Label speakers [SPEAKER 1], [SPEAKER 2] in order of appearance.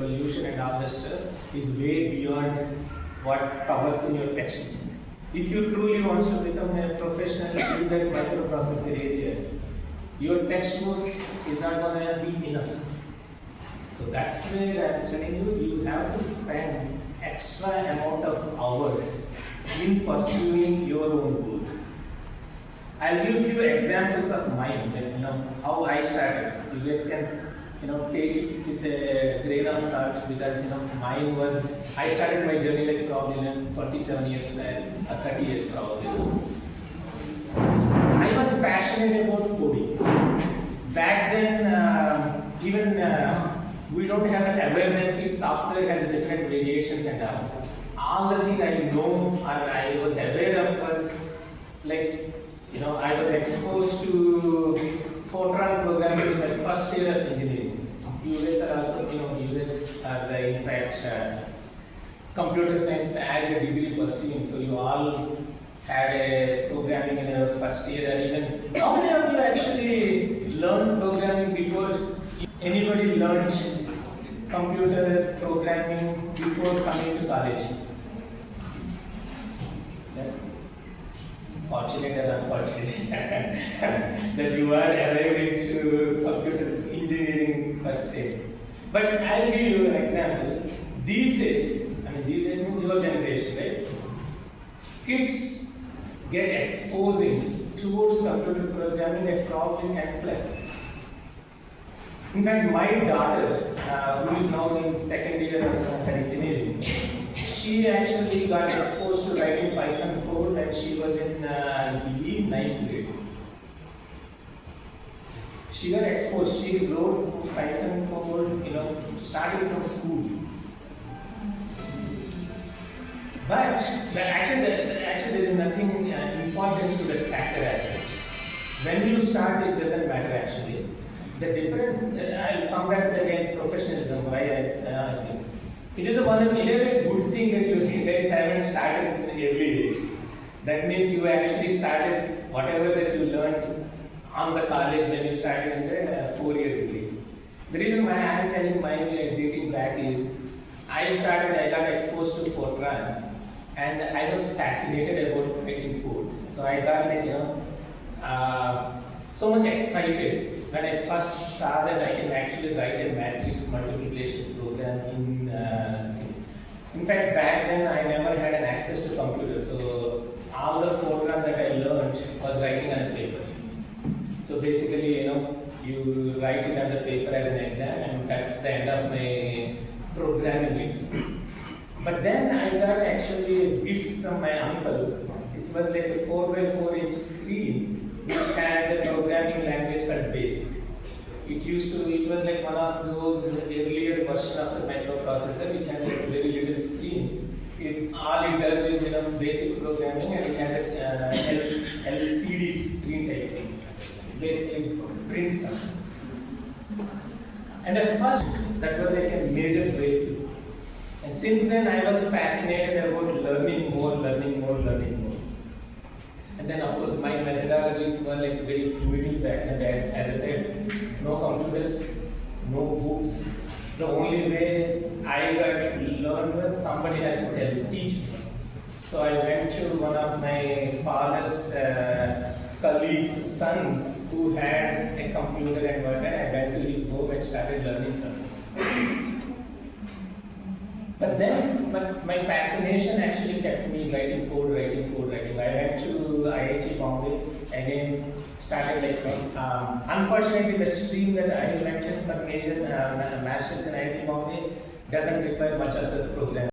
[SPEAKER 1] evolution and all that stuff is way beyond what covers in your textbook. If you truly want to become a professional in that microprocessor area, your textbook is not going to be enough. So that's where I'm telling you, you have to spend extra amount of hours in pursuing your own goal. I'll give a few examples of mine, that, how I started. You guys can, take it with a grain of salt, because, mine was, I started my journey like probably 27 years back, or 30 years probably. I was passionate about coding. Back then, we don't have an awareness that software has different variations and all. All the thing I know or I was aware of was like, I was exposed to Fortran programming in my first year of engineering. You guys are also, you guys are in fact computer science as a degree pursuing. So you all had a programming in your first year, or even how many of you actually learned programming before? Anybody learned computer programming before coming to college? Yeah. Fortunate or unfortunate that you are arrived into computer engineering per se. But I'll give you an example. These days means your generation, right? Kids get exposing towards computer programming at probably 10 plus. In fact, my daughter, who is now in second year of engineering, she actually got exposed to writing Python code when she was in, I believe, 9th grade. She got exposed. She wrote Python code, starting from school. But actually, there is nothing important to that factor as such. When you start, it doesn't matter actually. The difference, I'll come back to again professionalism. Why I think it is a good thing that you guys haven't started in the early days. That means you actually started whatever that you learned on the college when you started in the 4-year degree. The reason why I am telling my dating back is I got exposed to Fortran, and I was fascinated about writing code. So I got so much excited when I first saw that I can actually write a matrix multiplication program in fact, back then I never had an access to computer, so all the Fortran that I learned was writing on a paper. So basically, you write it on the paper as an exam, and that's the end of my programming bits. But then I got actually a gift from my uncle. It was like a 4x4-inch screen which has a programming language called BASIC. It was like one of those earlier version of the microprocessor which has a very little screen. All it does is basic programming, and it has a LCD screen type thing. Basically prints something. And at first that was like a major breakthrough. And since then I was fascinated about learning more. And then of course my methodologies were like very primitive back then. As I said, no computers, no books. The only way I got to learn was somebody has to teach me. So I went to one of my father's colleague's son who had a computer and whatnot. I went to his home and started learning from him. But my fascination actually kept me writing code. I went to IIT Bombay, again started like from, unfortunately the stream that I mentioned for major masters in IIT Bombay doesn't require much of the program.